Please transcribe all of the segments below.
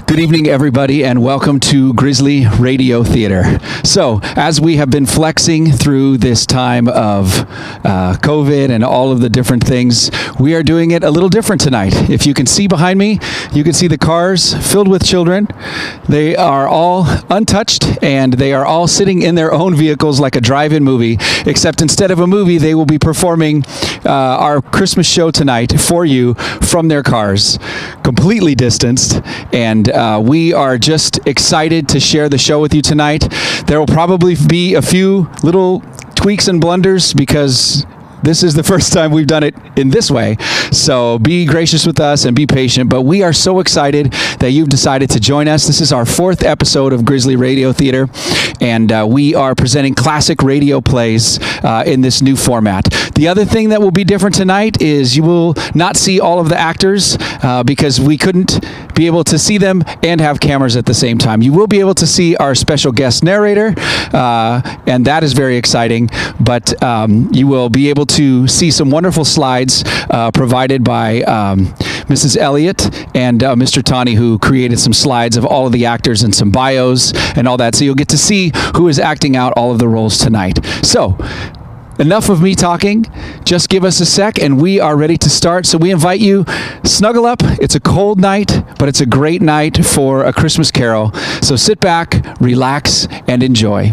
Good evening, everybody, and welcome to Grizzly Radio Theater. So, as we have been flexing through this time of COVID and all of the different things, we are doing it a little different tonight. If you can see behind me, you can see the cars filled with children. They are all untouched, and they are all sitting in their own vehicles like a drive-in movie, except instead of a movie, they will be performing our Christmas show tonight for you from their cars, completely distanced, and we are just excited to share the show with you tonight. There will probably be a few little tweaks and blunders because this is the first time we've done it in this way. So be gracious with us and be patient. But we are so excited that you've decided to join us. This is our 4th episode of Grizzly Radio Theater, and we are presenting classic radio plays in this new format. The other thing that will be different tonight is you will not see all of the actors because we couldn't be able to see them and have cameras at the same time. You will be able to see our special guest narrator, and that is very exciting. But you will be able to see some wonderful slides provided by Mrs. Elliott and Mr. Tani, who created some slides of all of the actors and some bios and all that. So you'll get to see who is acting out all of the roles tonight. So, enough of me talking. Just give us a sec and we are ready to start. So we invite you, snuggle up. It's a cold night, but it's a great night for a Christmas carol. So sit back, relax, and enjoy.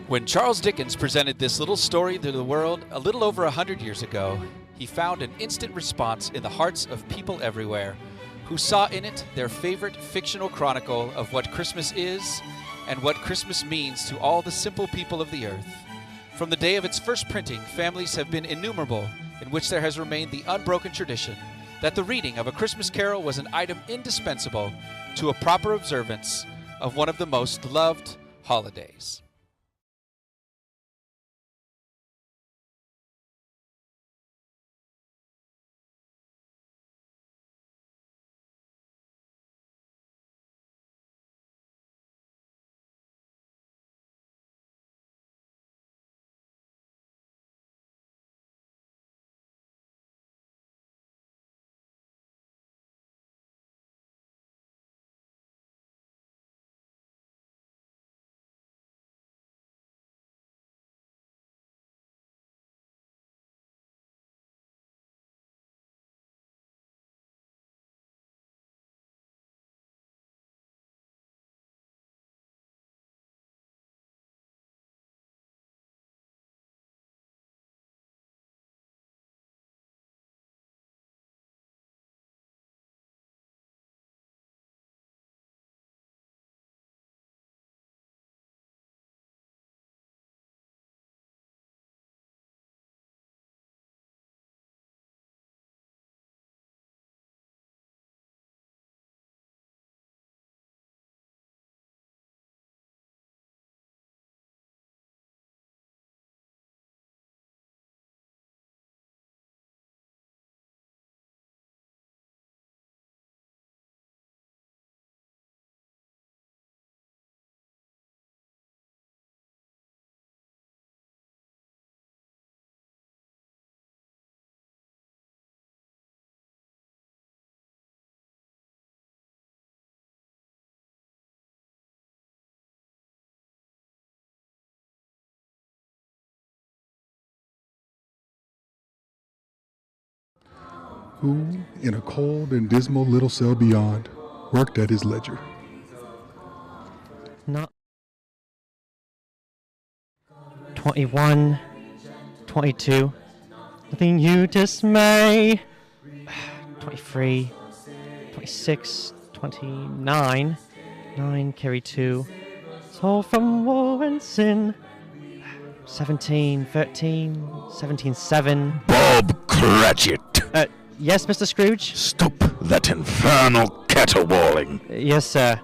When Charles Dickens presented this little story to the world a little over 100 years ago, he found an instant response in the hearts of people everywhere who saw in it their favorite fictional chronicle of what Christmas is and what Christmas means to all the simple people of the earth. From the day of its first printing, families have been innumerable in which there has remained the unbroken tradition that the reading of a Christmas carol was an item indispensable to a proper observance of one of the most loved holidays. Who, in a cold and dismal little cell beyond, worked at his ledger. Not 21, 22, nothing you dismay. 23, 26, 29, 9 carry 2, soul from war and sin. 17, 13, 17, 7. Bob Cratchit! Yes, Mr. Scrooge? Stop that infernal caterwauling. Yes, sir.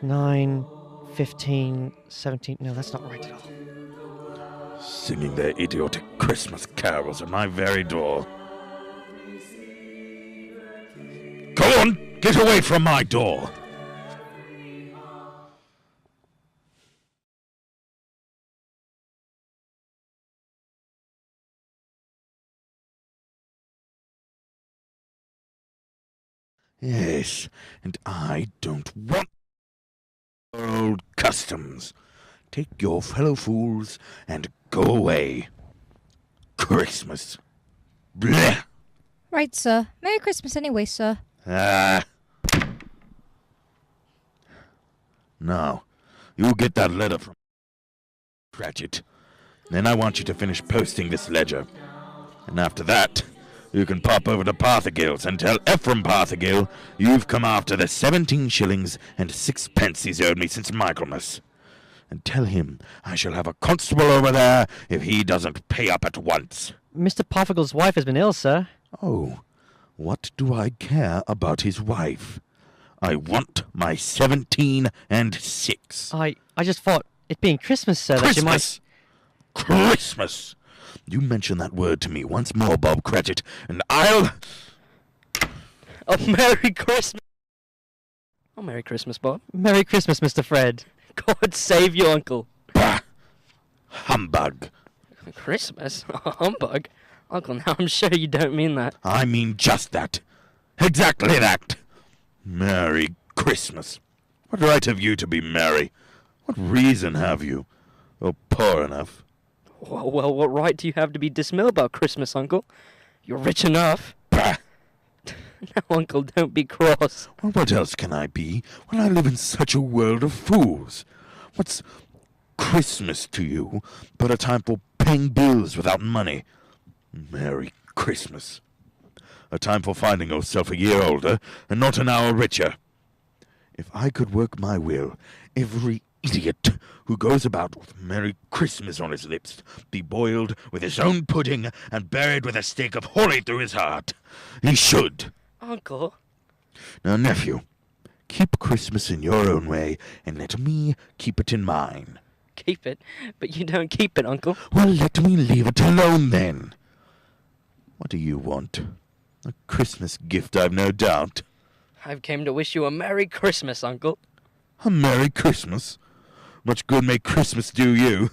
9, 15, 17. No, that's not right at all. Singing their idiotic Christmas carols at my very door. Go on, get away from my door! Yes, and I don't want old customs. Take your fellow fools and go away. Christmas. Blech! Right, sir. Merry Christmas anyway, sir. Ah. Now, you get that letter from Cratchit. Then I want you to finish posting this ledger. And after that, you can pop over to Parthagill's and tell Ephraim Parthagill you've come after the 17 shillings and 6 pence he's owed me since Michaelmas. And tell him I shall have a constable over there if he doesn't pay up at once. Mr. Parthagill's wife has been ill, sir. Oh, what do I care about his wife? I want my 17 and 6. I just thought, it being Christmas, sir, that you might... Christmas! Christmas! You mention that word to me once more, Bob Cratchit, and I'll... Oh, Merry Christmas! Oh, Merry Christmas, Bob. Merry Christmas, Mr. Fred. God save you, Uncle. Bah! Humbug. Christmas? Humbug? Uncle, now I'm sure you don't mean that. I mean just that. Exactly that. Merry Christmas. What right have you to be merry? What reason have you? Oh, poor enough. Well, what right do you have to be dismal about Christmas, Uncle? You're rich enough. Bah! Now, Uncle, don't be cross. Well, what else can I be when I live in such a world of fools? What's Christmas to you but a time for paying bills without money? Merry Christmas. A time for finding yourself a year older and not an hour richer. If I could work my will, every idiot who goes about with Merry Christmas on his lips be boiled with his own pudding and buried with a stake of holly through his heart. He should. Uncle? Now, nephew, keep Christmas in your own way and let me keep it in mine. Keep it? But you don't keep it, Uncle. Well, let me leave it alone, then. What do you want? A Christmas gift, I've no doubt. I've came to wish you a Merry Christmas, Uncle. A Merry Christmas? Much good may Christmas do you.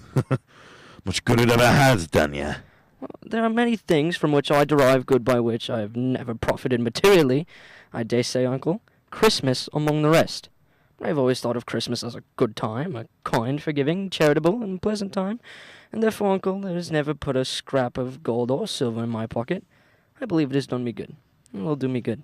Much good it ever has done you. Well, there are many things from which I derive good by which I have never profited materially, I dare say, Uncle. Christmas among the rest. I've always thought of Christmas as a good time, a kind, forgiving, charitable, and pleasant time, and therefore, Uncle, there has never put a scrap of gold or silver in my pocket. I believe it has done me good. It will do me good.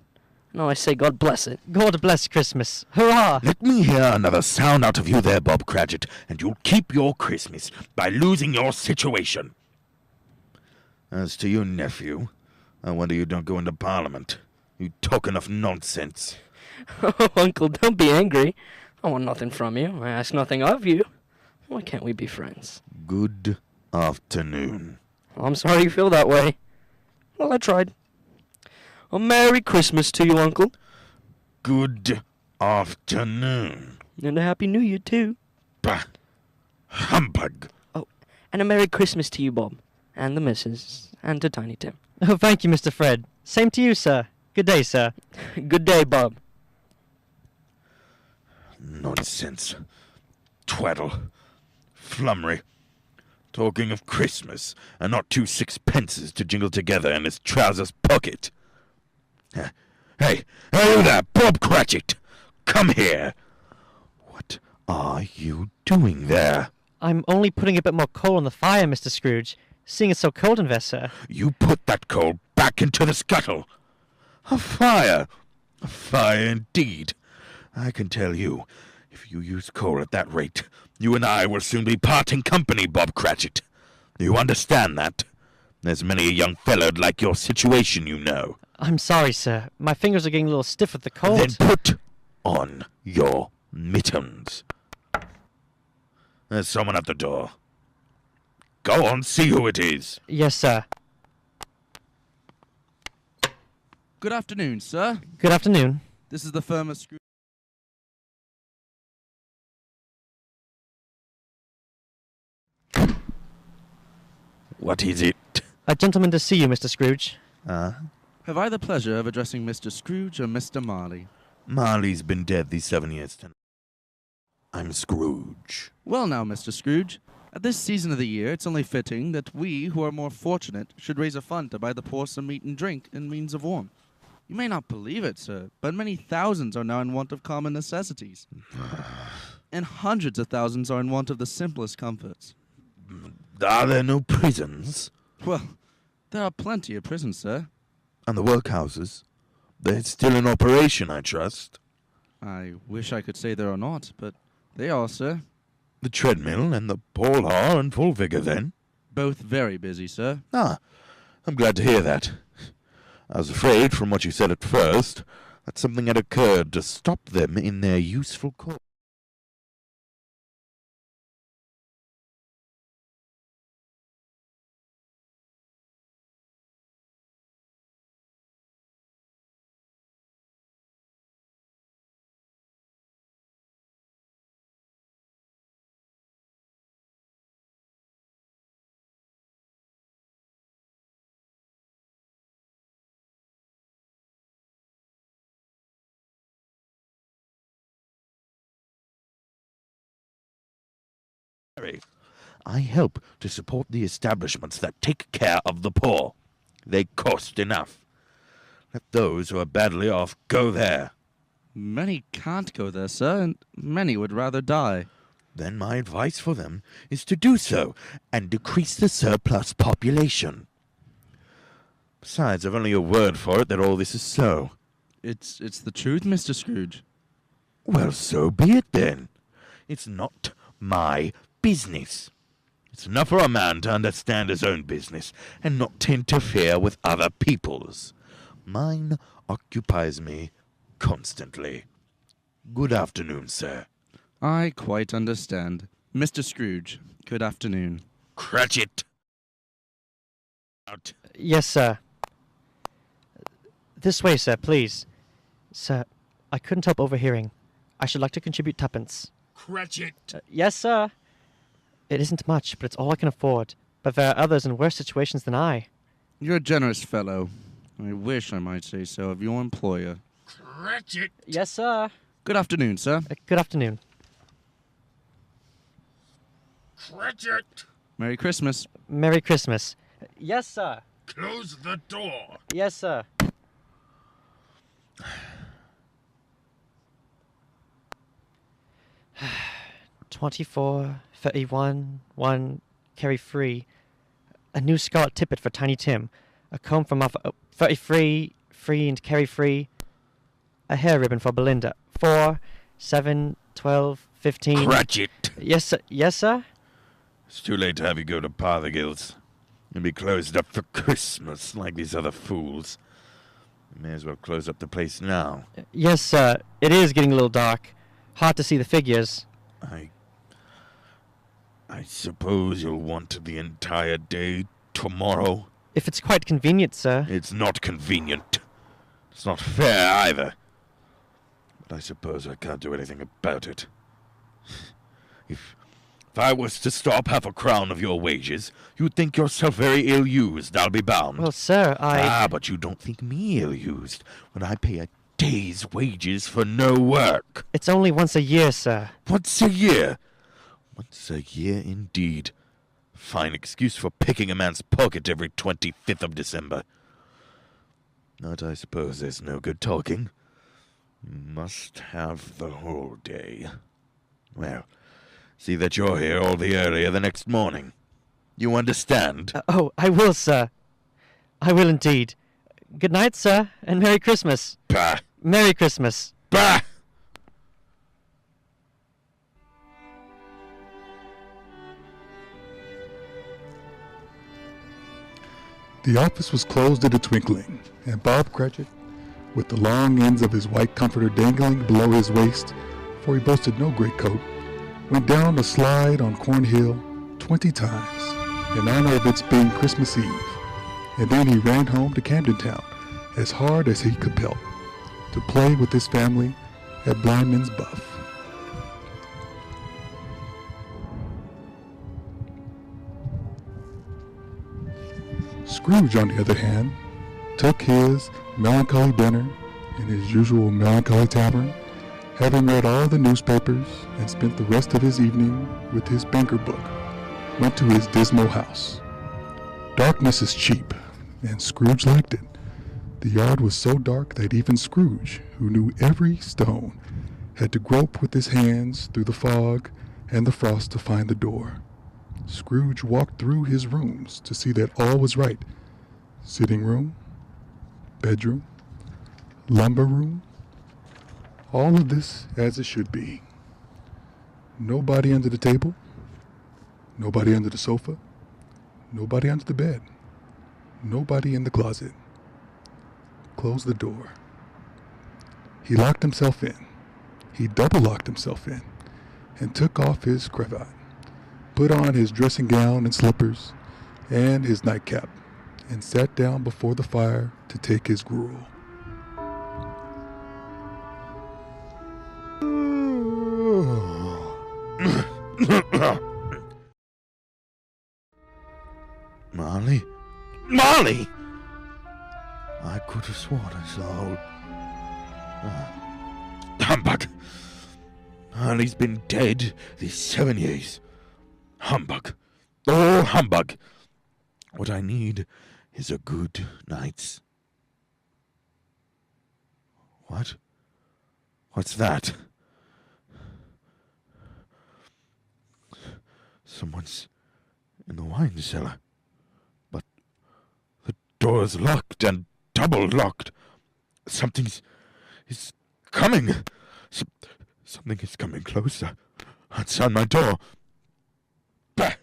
No, I say God bless it. God bless Christmas. Hurrah! Let me hear another sound out of you there, Bob Cratchit, and you'll keep your Christmas by losing your situation. As to you, nephew, I wonder you don't go into Parliament. You talk enough nonsense. Oh, Uncle, don't be angry. I want nothing from you. I ask nothing of you. Why can't we be friends? Good afternoon. Well, I'm sorry you feel that way. Well, I tried. A Merry Christmas to you, Uncle. Good afternoon. And a Happy New Year, too. Bah! Humbug! Oh, and a Merry Christmas to you, Bob. And the missus. And to Tiny Tim. Oh, thank you, Mr. Fred. Same to you, sir. Good day, sir. Good day, Bob. Nonsense. Twaddle. Flummery. Talking of Christmas, and not 2 6 pences to jingle together in his trousers pocket. Hey, you there, Bob Cratchit! Come here! What are you doing there? I'm only putting a bit more coal on the fire, Mr. Scrooge, seeing it's so cold in there, sir. You put that coal back into the scuttle. A fire! A fire indeed. I can tell you, if you use coal at that rate, you and I will soon be parting company, Bob Cratchit. You understand that? There's many a young fellow'd like your situation, you know. I'm sorry, sir. My fingers are getting a little stiff with the cold. Then put on your mittens. There's someone at the door. Go on, see who it is. Yes, sir. Good afternoon, sir. Good afternoon. This is the firm of Scrooge. What is it? A gentleman to see you, Mr. Scrooge. Have I the pleasure of addressing Mr. Scrooge or Mr. Marley? Marley's been dead these 7 years tonight. I'm Scrooge. Well now, Mr. Scrooge, at this season of the year, it's only fitting that we, who are more fortunate, should raise a fund to buy the poor some meat and drink and means of warmth. You may not believe it, sir, but many thousands are now in want of common necessities. And hundreds of thousands are in want of the simplest comforts. Are there no prisons? Well, there are plenty of prisons, sir. And the workhouses? They're still in operation, I trust. I wish I could say there are not, but they are, sir. The treadmill and the poll are in full vigor, then? Both very busy, sir. Ah, I'm glad to hear that. I was afraid, from what you said at first, that something had occurred to stop them in their useful course. I help to support the establishments that take care of the poor. They cost enough. Let those who are badly off go there. Many can't go there, sir, and many would rather die. Then my advice for them is to do so and decrease the surplus population. Besides, I've only a word for it that all this is so. It's the truth, Mr. Scrooge. Well, so be it then. It's not my business. It's enough for a man to understand his own business and not to interfere with other people's. Mine occupies me constantly. Good afternoon, sir. I quite understand. Mr. Scrooge, good afternoon. Cratchit! Out. Yes, sir. This way, sir, please. Sir, I couldn't help overhearing. I should like to contribute tuppence. Cratchit! Yes, sir. It isn't much, but it's all I can afford. But there are others in worse situations than I. You're a generous fellow. I wish I might say so of your employer. Cratchit! Yes, sir. Good afternoon, sir. Good afternoon. Cratchit! Merry Christmas. Merry Christmas. Yes, sir. Close the door! Yes, sir. $24, $31, $1, carry free. A new scarlet tippet for Tiny Tim. A comb from off 33, free and carry free. A hair ribbon for Belinda. 4, 7, 12, 15. Cratchit! Yes, sir. Yes, sir. It's too late to have you go to Parthagill's. You'll be closed up for Christmas like these other fools. You may as well close up the place now. Yes, sir. It is getting a little dark. Hard to see the figures. I suppose you'll want the entire day tomorrow. If it's quite convenient, sir. It's not convenient. It's not fair either. But I suppose I can't do anything about it. If I was to stop half a crown of your wages, you'd think yourself very ill-used, I'll be bound. Well, sir, But you don't think me ill-used when I pay a day's wages for no work. It's only once a year, sir. Once a year? Once a year indeed. Fine excuse for picking a man's pocket every 25th of December. But I suppose there's no good talking. Must have the whole day. Well, see that you're here all the earlier the next morning. You understand? I will, sir. I will indeed. Good night, sir, and Merry Christmas. Bah! Merry Christmas. Bah! The office was closed in a twinkling, and Bob Cratchit, with the long ends of his white comforter dangling below his waist, for he boasted no great coat, went down the slide on Cornhill 20 times in honor of its being Christmas Eve, and then he ran home to Camden Town as hard as he could pelt to play with his family at Blindman's Buff. Scrooge, on the other hand, took his melancholy dinner in his usual melancholy tavern, having read all the newspapers and spent the rest of his evening with his banker book, went to his dismal house. Darkness is cheap, and Scrooge liked it. The yard was so dark that even Scrooge, who knew every stone, had to grope with his hands through the fog and the frost to find the door. Scrooge walked through his rooms to see that all was right. Sitting room, bedroom, lumber room, all of this as it should be. Nobody under the table, nobody under the sofa, nobody under the bed, nobody in the closet. Closed the door. He locked himself in. He double-locked himself in and took off his cravat, put on his dressing gown and slippers and his nightcap, and sat down before the fire to take his gruel. Marley? Marley! I could have sworn I saw old... Humbug! Marley's been dead these 7 years. Humbug. All humbug. What I need is a good night's... What? What's that? Someone's in the wine cellar. But the door's locked and double locked. Something is coming. Something is coming closer. Outside my door. Bah!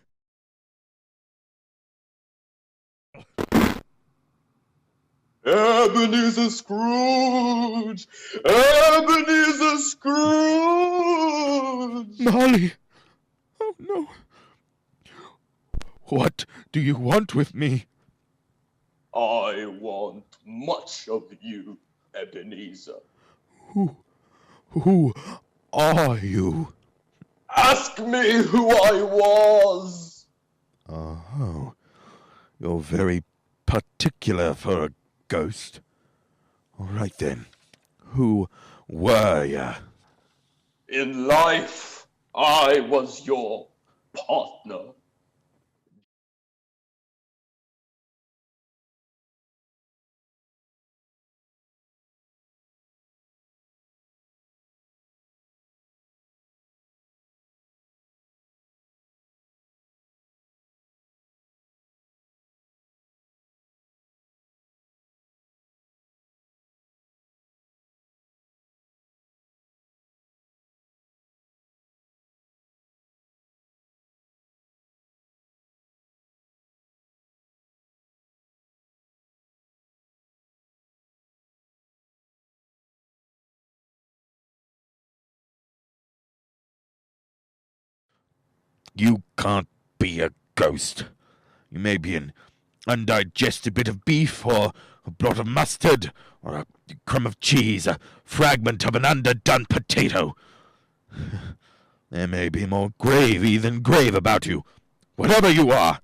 Ebenezer Scrooge! Ebenezer Scrooge! Molly! Oh, no. What do you want with me? I want much of you, Ebenezer. Who are you? Ask me who I was! Oh, you're very particular for a ghost. All right then. Who were ya? In life, I was your partner. You can't be a ghost. You may be an undigested bit of beef, or a blot of mustard, or a crumb of cheese, a fragment of an underdone potato. There may be more gravy than grave about you. Whatever you are,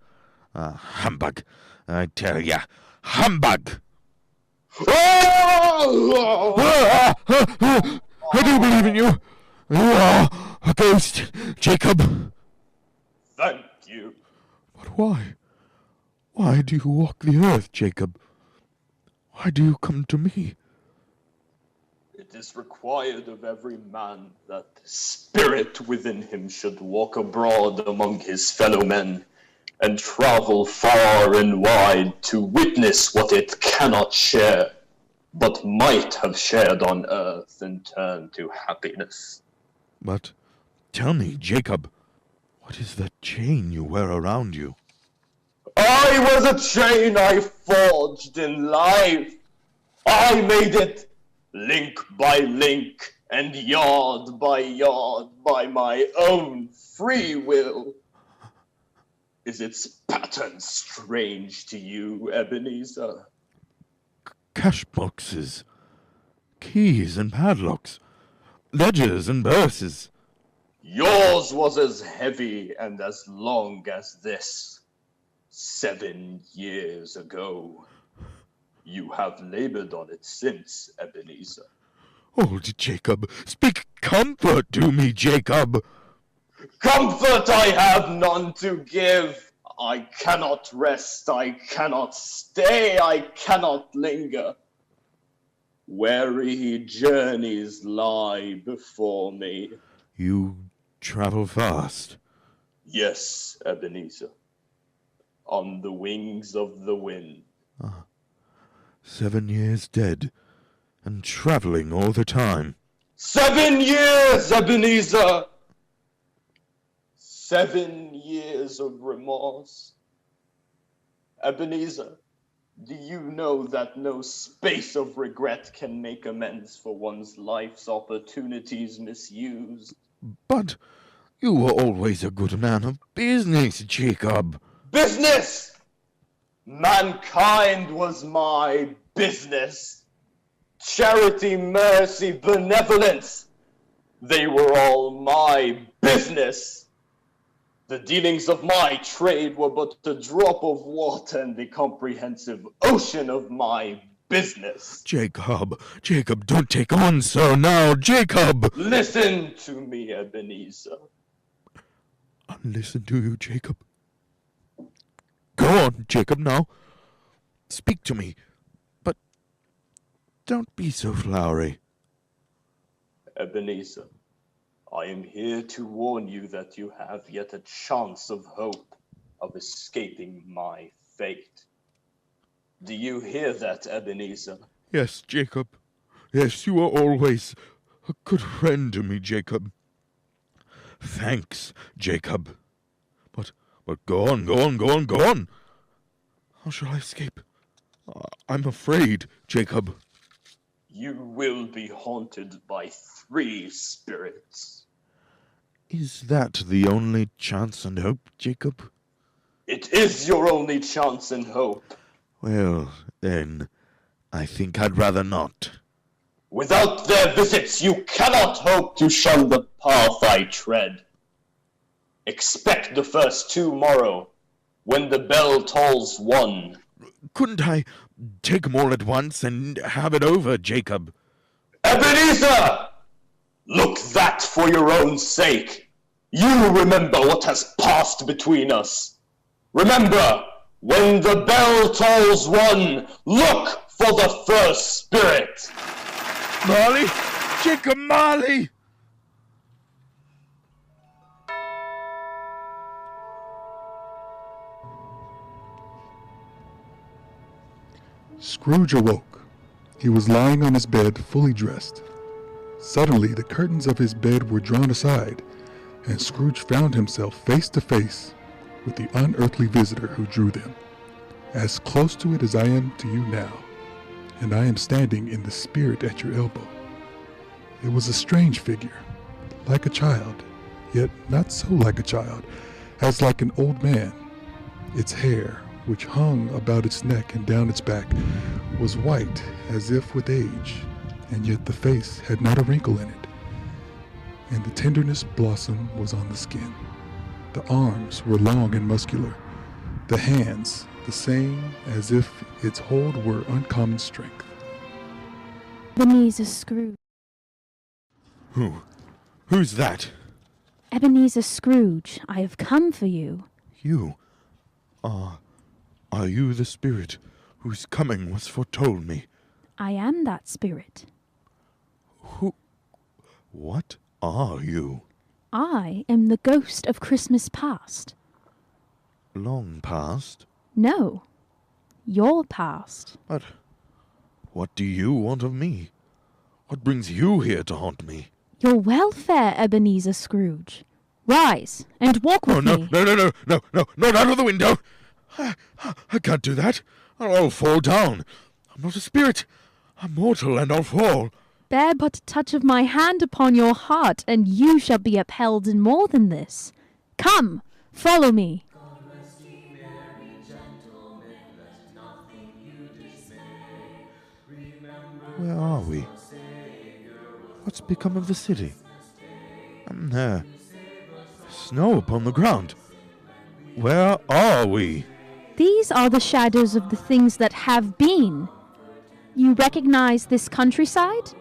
humbug, I tell ya, humbug! I do believe in you. You are a ghost, Jacob. Thank you. But why? Why do you walk the earth, Jacob? Why do you come to me? It is required of every man that the spirit within him should walk abroad among his fellow men, and travel far and wide to witness what it cannot share, but might have shared on earth and turn to happiness. But tell me, Jacob, what is that chain you wear around you? I was a chain I forged in life. I made it link by link and yard by my own free will. Is its pattern strange to you, Ebenezer? Cash boxes, keys and padlocks, ledgers and purses. Yours was as heavy and as long as this. 7 years ago. You have labored on it since, Ebenezer. Old Jacob, speak comfort to me, Jacob. Comfort I have none to give. I cannot rest, I cannot stay, I cannot linger. Weary journeys lie before me. You travel fast. Yes, Ebenezer. On the wings of the wind. 7 years dead, and traveling all the time. 7 years, Ebenezer! 7 years of remorse. Ebenezer, do you know that no space of regret can make amends for one's life's opportunities misused? But you were always a good man of business, Jacob. Business! Mankind was my business. Charity, mercy, benevolence, they were all my business. The dealings of my trade were but a drop of water in the comprehensive ocean of my business. Jacob, don't take on so now, Jacob! Listen to me, Ebenezer. I'll listen to you, Jacob. Go on, Jacob, now. Speak to me, but don't be so flowery. Ebenezer, I am here to warn you that you have yet a chance of hope of escaping my fate. Do you hear that, Ebenezer? Yes, Jacob. Yes, you are always a good friend to me, Jacob. Thanks, Jacob. But go on. How shall I escape? I'm afraid, Jacob. You will be haunted by 3 spirits. Is that the only chance and hope, Jacob? It is your only chance and hope. Well, then, I think I'd rather not. Without their visits, you cannot hope to shun the path I tread. Expect the first tomorrow, when the bell tolls 1. Couldn't I take 'em all at once and have it over, Jacob? Ebenezer! Look that for your own sake. You remember what has passed between us. Remember, when the bell tolls 1, look for the first spirit. Marley! Jacob Marley! Scrooge awoke. He was lying on his bed, fully dressed. Suddenly, the curtains of his bed were drawn aside, and Scrooge found himself face to face with the unearthly visitor who drew them, as close to it as I am to you now, and I am standing in the spirit at your elbow. It was a strange figure, like a child, yet not so like a child, as like an old man. Its hair, which hung about its neck and down its back, was white as if with age, and yet the face had not a wrinkle in it, and the tenderness blossom was on the skin. The arms were long and muscular, the hands the same as if its hold were uncommon strength. Ebenezer Scrooge. Who's that? Ebenezer Scrooge, I have come for you. You? Are you the spirit whose coming was foretold me? I am that spirit. What are you? I am the ghost of Christmas past. Long past? No, your past. But what do you want of me? What brings you here to haunt me? Your welfare, Ebenezer Scrooge. Rise and walk with me. No, not out of the window. I can't do that. I'll fall down. I'm not a spirit. I'm mortal, and I'll fall. Bear but a touch of my hand upon your heart, and you shall be upheld in more than this. Come, follow me. Where are we? What's become of the city? There. Snow upon the ground. Where are we? These are the shadows of the things that have been. You recognize this countryside?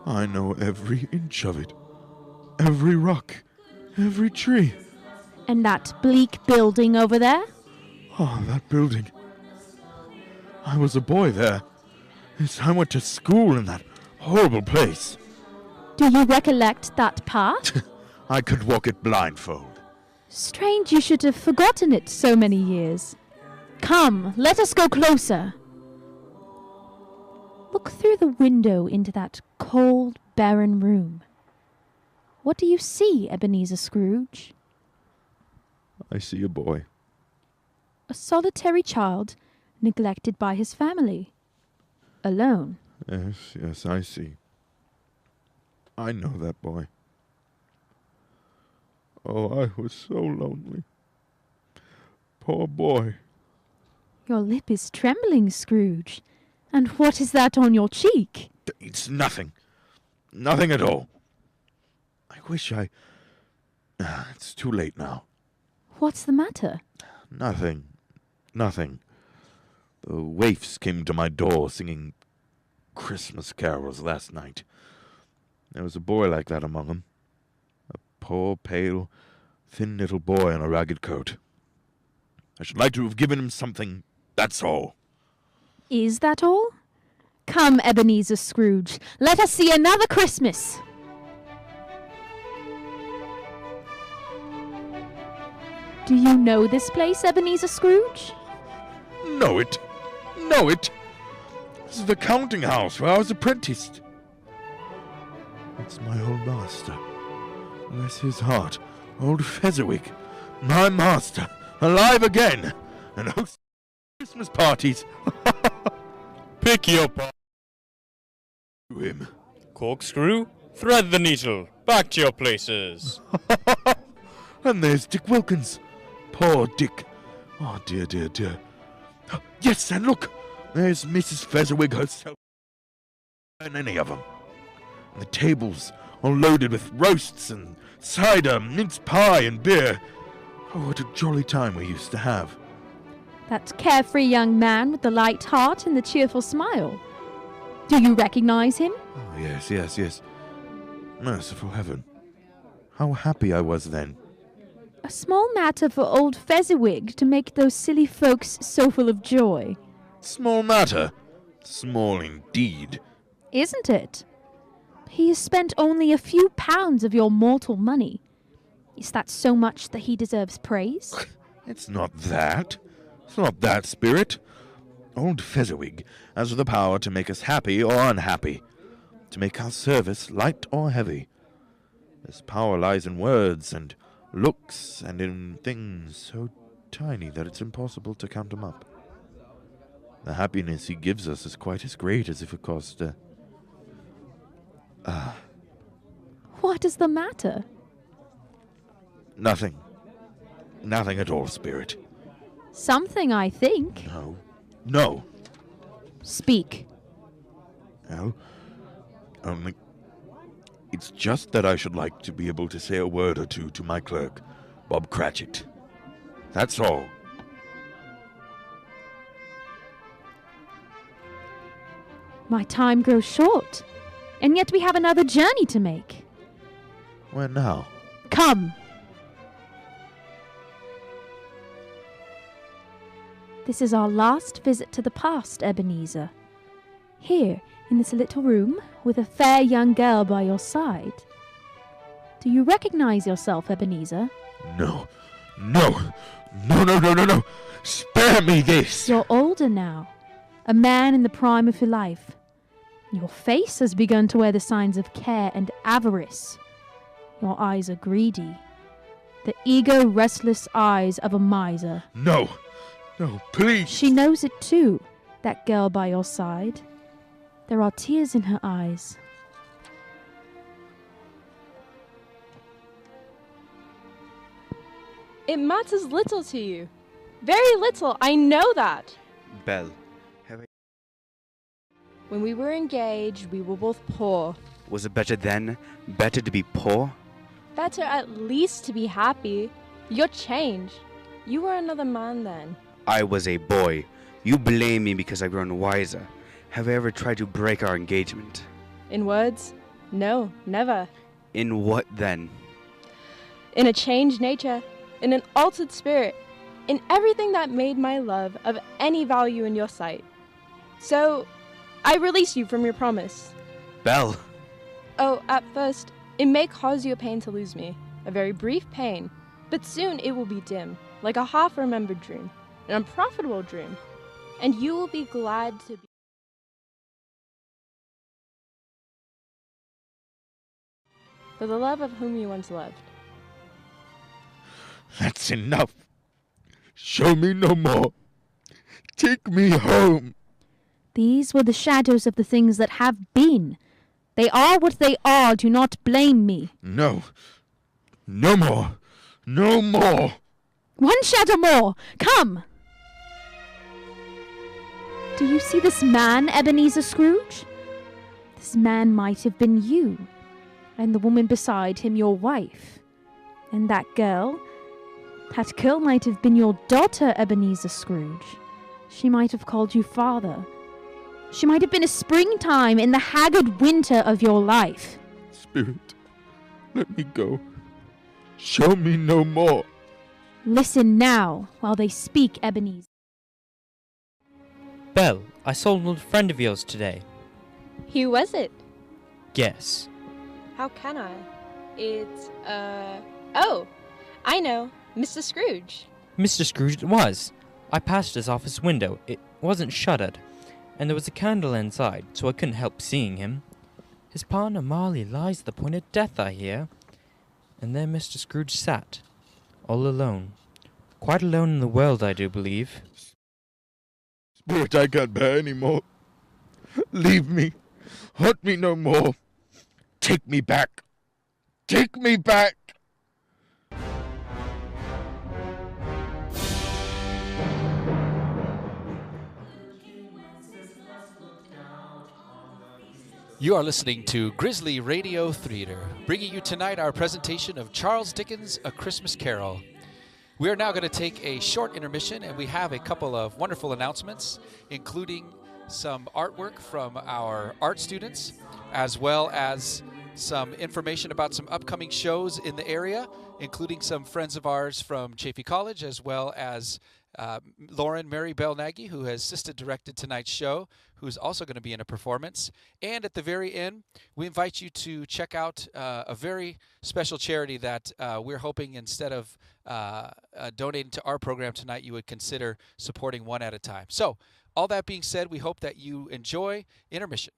I know every inch of it. Every rock. Every tree. And that bleak building over there? Oh, that building. I was a boy there. Yes, I went to school in that horrible place. Do you recollect that path? I could walk it blindfold. Strange you should have forgotten it so many years. Come, let us go closer. Look through the window into that cold, barren room. What do you see, Ebenezer Scrooge? I see a boy. A solitary child, neglected by his family. Alone. Yes, I see. I know that boy. Oh, I was so lonely. Poor boy. Your lip is trembling, Scrooge. And what is that on your cheek? It's nothing. Nothing at all. I wish I... It's too late now. What's the matter? Nothing. The waifs came to my door singing Christmas carols last night. There was a boy like that among them. A poor, pale, thin little boy in a ragged coat. I should like to have given him something, that's all. Is that all? Come, Ebenezer Scrooge, let us see another Christmas. Do you know this place, Ebenezer Scrooge? Know it. This is the counting house where I was apprenticed. It's my old master. Bless his heart. Old Fezziwig. My master. Alive again. And hosts Christmas parties. Pick your part. To him. Corkscrew, thread the needle. Back to your places. And there's Dick Wilkins. Poor Dick. Oh, dear. Yes, and look. There's Mrs. Fezziwig herself. And any of them. And the tables all loaded with roasts and cider, mince pie and beer. Oh, what a jolly time we used to have. That carefree young man with the light heart and the cheerful smile. Do you recognize him? Oh, yes. Merciful heaven. How happy I was then. A small matter for old Fezziwig to make those silly folks so full of joy. Small matter. Small indeed. Isn't it? He has spent only a few pounds of your mortal money. Is that so much that he deserves praise? It's not that. It's not that, Spirit. Old Fezziwig has the power to make us happy or unhappy, to make our service light or heavy. This power lies in words and looks and in things so tiny that it's impossible to count them up. The happiness he gives us is quite as great as if it cost, What is the matter? Nothing. Nothing at all, Spirit. Something, I think. No. Speak. No. Only... It's just that I should like to be able to say a word or two to my clerk, Bob Cratchit. That's all. My time grows short, and yet we have another journey to make. Where now? Come. This is our last visit to the past, Ebenezer. Here, in this little room, with a fair young girl by your side. Do you recognize yourself, Ebenezer? No. Spare me this! You're older now, a man in the prime of your life. Your face has begun to wear the signs of care and avarice. Your eyes are greedy, the eager, restless eyes of a miser. No, please! She knows it too, that girl by your side. There are tears in her eyes. It matters little to you. Very little, I know that. Belle, When we were engaged, we were both poor. was it better then? Better to be poor? Better at least to be happy. You're changed. You were another man then. I was a boy. You blame me because I've grown wiser. Have I ever tried to break our engagement? In words? No, never. In what then? In a changed nature, in an altered spirit, in everything that made my love of any value in your sight. So, I release you from your promise. Belle! Oh, at first, it may cause you a pain to lose me, a very brief pain, but soon it will be dim, like a half-remembered dream, an unprofitable dream, and you will be glad to be. For the love of whom you once loved. That's enough. Show me no more. Take me home. These were the shadows of the things that have been. They are what they are. Do not blame me. No. No more. No more. One shadow more. Come. Do you see this man, Ebenezer Scrooge? This man might have been you, and the woman beside him your wife. And that girl might have been your daughter, Ebenezer Scrooge. She might have called you father. She might have been a springtime in the haggard winter of your life. Spirit, let me go. Show me no more. Listen now while they speak, Ebenezer. Belle, I saw an old friend of yours today. Who was it? Guess. How can I? It's, oh, I know, Mr. Scrooge. Mr. Scrooge it was. I passed his office window. It wasn't shuttered, and there was a candle inside, so I couldn't help seeing him. His partner Marley lies at the point of death, I hear. And there Mr. Scrooge sat, all alone. Quite alone in the world, I do believe. Spirit, I can't bear any more. Leave me. Haunt me no more. Take me back. Take me back. You are listening to Grizzly Radio Theater, bringing you tonight our presentation of Charles Dickens' A Christmas Carol. We are now going to take a short intermission, and we have a couple of wonderful announcements, including some artwork from our art students, as well as some information about some upcoming shows in the area, including some friends of ours from Chaffey College, as well as Lauren Mary Bell Nagy, who has assisted directed tonight's show, who is also going to be in a performance. And at the very end, we invite you to check out a very special charity that we're hoping, instead of donating to our program tonight, you would consider supporting one at a time. So, all that being said, we hope that you enjoy intermission.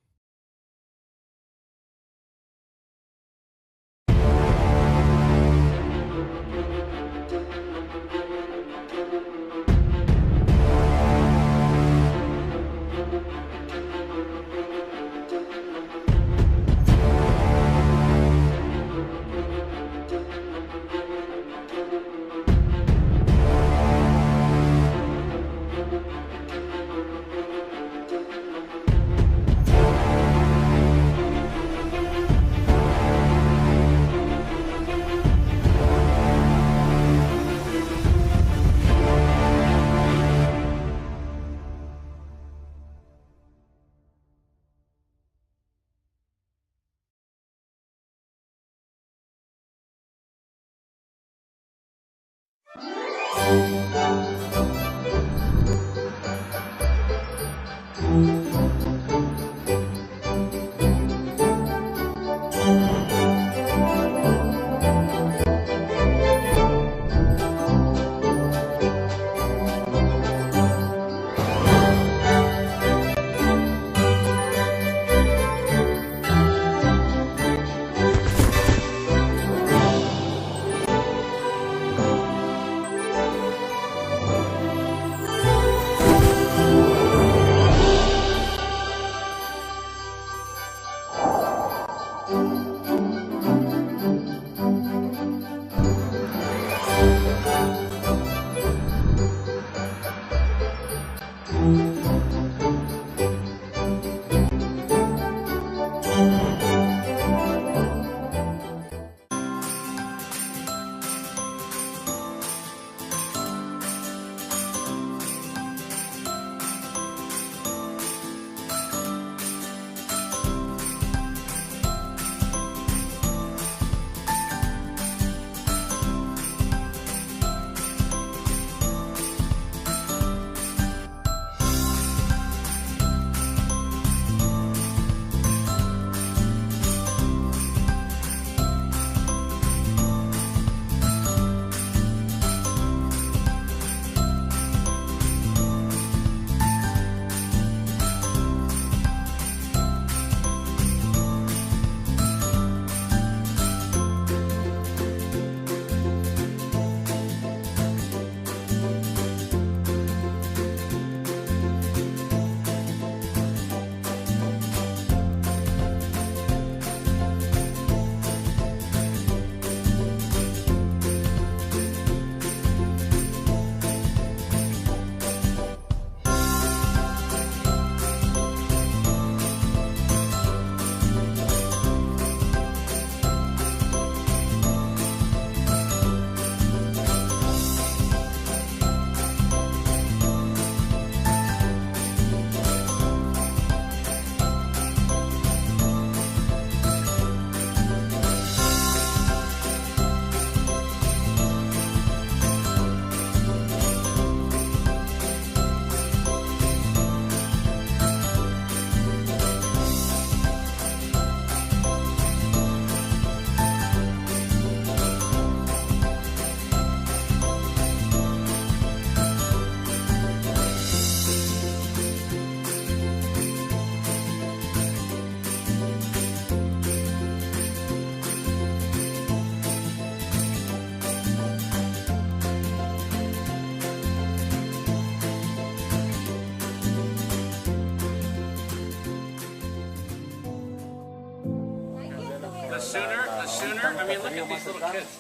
sooner, I mean, look at these little kids.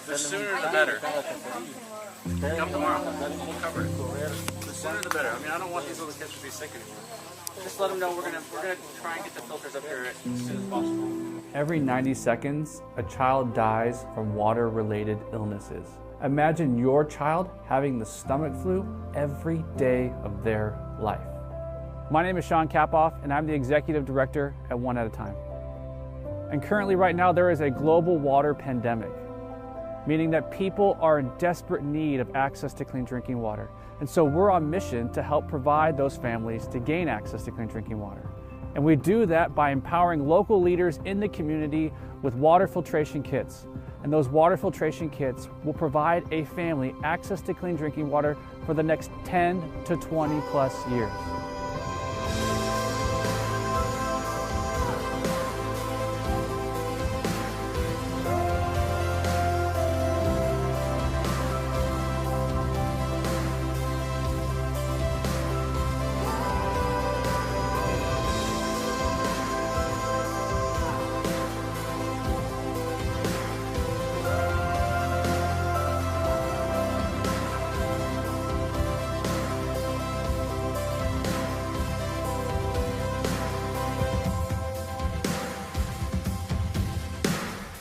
The sooner the better. Come tomorrow, we'll cover it. The sooner the better. I mean, I don't want these little kids to be sick anymore. Just let them know we're gonna try and get the filters up here as soon as possible. Every 90 seconds, a child dies from water-related illnesses. Imagine your child having the stomach flu every day of their life. My name is Sean Kapoff, and I'm the Executive Director at One at a Time. And currently, right now, there is a global water pandemic, meaning that people are in desperate need of access to clean drinking water. And so we're on mission to help provide those families to gain access to clean drinking water. And we do that by empowering local leaders in the community with water filtration kits. And those water filtration kits will provide a family access to clean drinking water for the next 10 to 20 plus years.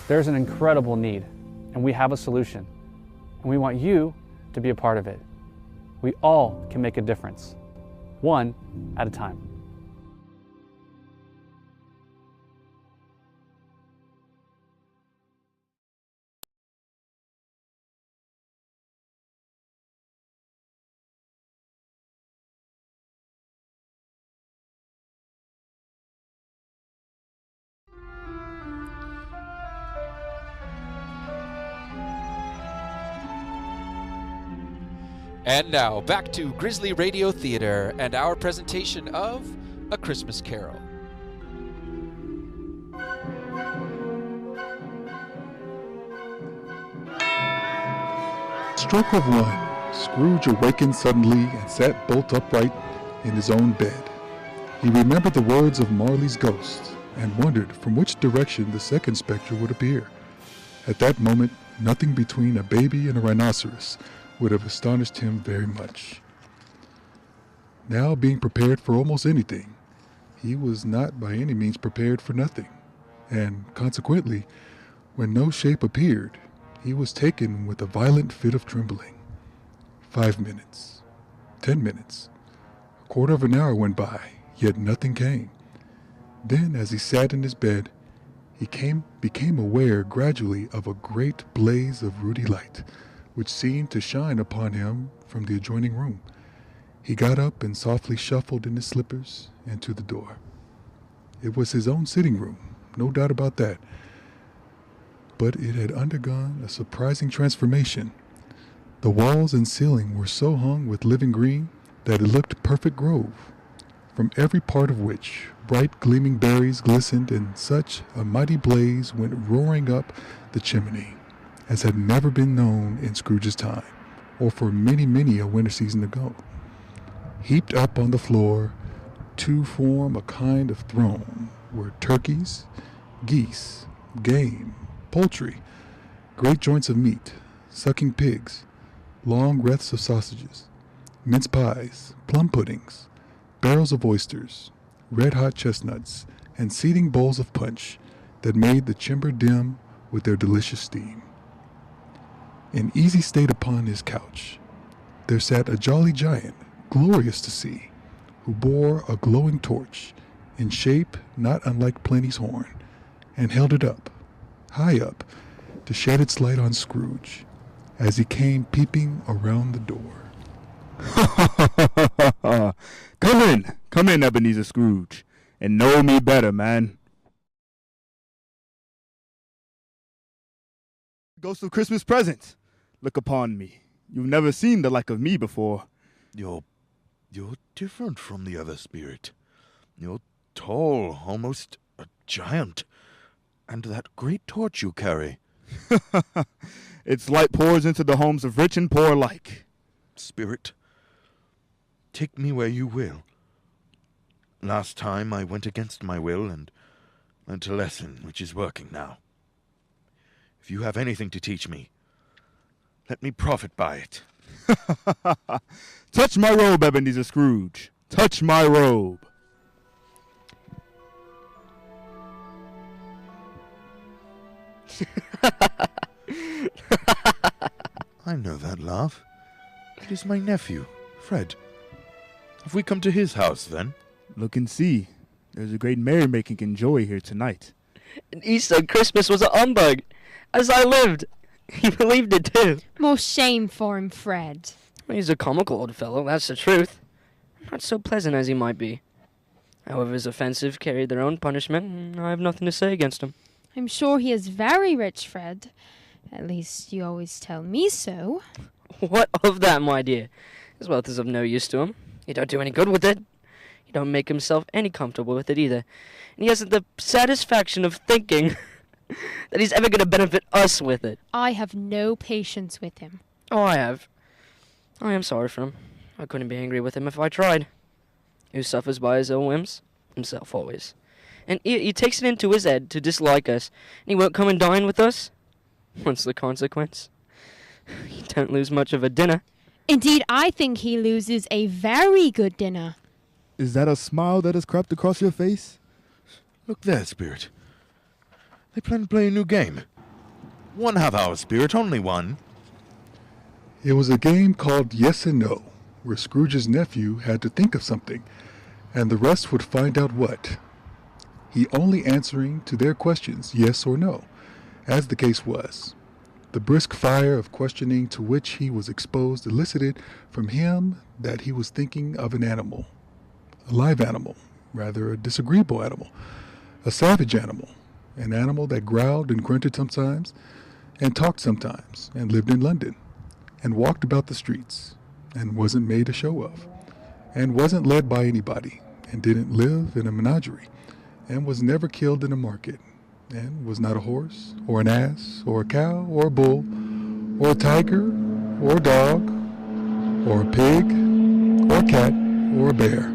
There's an incredible need, and we have a solution, and we want you to be a part of it. We all can make a difference, one at a time. And now, back to Grizzly Radio Theater and our presentation of A Christmas Carol. Stroke of one, Scrooge awakened suddenly and sat bolt upright in his own bed. He remembered the words of Marley's ghost and wondered from which direction the second spectre would appear. At that moment, nothing between a baby and a rhinoceros would have astonished him very much. Now being prepared for almost anything, he was not by any means prepared for nothing, and consequently, when no shape appeared, he was taken with a violent fit of trembling. 5 minutes, 10 minutes, a quarter of an hour went by, yet nothing came. Then, as he sat in his bed, he became aware gradually of a great blaze of ruddy light, which seemed to shine upon him from the adjoining room. He got up and softly shuffled in his slippers and to the door. It was his own sitting room, no doubt about that. But it had undergone a surprising transformation. The walls and ceiling were so hung with living green that it looked a perfect grove, from every part of which bright gleaming berries glistened, and such a mighty blaze went roaring up the chimney as had never been known in Scrooge's time, or for many, many a winter season ago. Heaped up on the floor to form a kind of throne were turkeys, geese, game, poultry, great joints of meat, sucking pigs, long wreaths of sausages, mince pies, plum puddings, barrels of oysters, red-hot chestnuts, and seething bowls of punch that made the chamber dim with their delicious steam. In easy state upon his couch, there sat a jolly giant, glorious to see, who bore a glowing torch, in shape not unlike Pliny's horn, and held it up, high up, to shed its light on Scrooge, as he came peeping around the door. Come in, Ebenezer Scrooge, and know me better, man. Ghost of Christmas present, look upon me. You've never seen the like of me before. You're different from the other spirit. You're tall, almost a giant. And that great torch you carry. Its light pours into the homes of rich and poor alike. Spirit, take me where you will. Last time I went against my will and learned a lesson which is working now. If you have anything to teach me, let me profit by it. Touch my robe, Ebenezer Scrooge. Touch my robe. I know that laugh. It is my nephew, Fred. Have we come to his house, then? Look and see. There's a great merrymaking and joy here tonight. And he said Christmas was a humbug. As I lived. He believed it too. More shame for him, Fred. He's a comical old fellow, that's the truth. Not so pleasant as he might be. However, his offensive carried their own punishment, and I have nothing to say against him. I'm sure he is very rich, Fred. At least you always tell me so. What of that, my dear? His wealth is of no use to him. He don't do any good with it. He don't make himself any comfortable with it either. And he hasn't the satisfaction of thinking that he's ever going to benefit us with it. I have no patience with him. Oh, I have. I am sorry for him. I couldn't be angry with him if I tried. Who suffers by his own whims? Himself always. And he takes it into his head to dislike us, and he won't come and dine with us. What's the consequence? He don't lose much of a dinner. Indeed, I think he loses a very good dinner. Is that a smile that has crept across your face? Look there, Spirit. They plan to play a new game. 1 half-hour, Spirit, only one. It was a game called Yes and No, where Scrooge's nephew had to think of something, and the rest would find out what. He only answering to their questions yes or no, as the case was. The brisk fire of questioning to which he was exposed elicited from him that he was thinking of an animal. A live animal, rather a disagreeable animal, a savage animal, an animal that growled and grunted sometimes, and talked sometimes, and lived in London, and walked about the streets, and wasn't made a show of, and wasn't led by anybody, and didn't live in a menagerie, and was never killed in a market, and was not a horse, or an ass, or a cow, or a bull, or a tiger, or a dog, or a pig, or a cat, or a bear.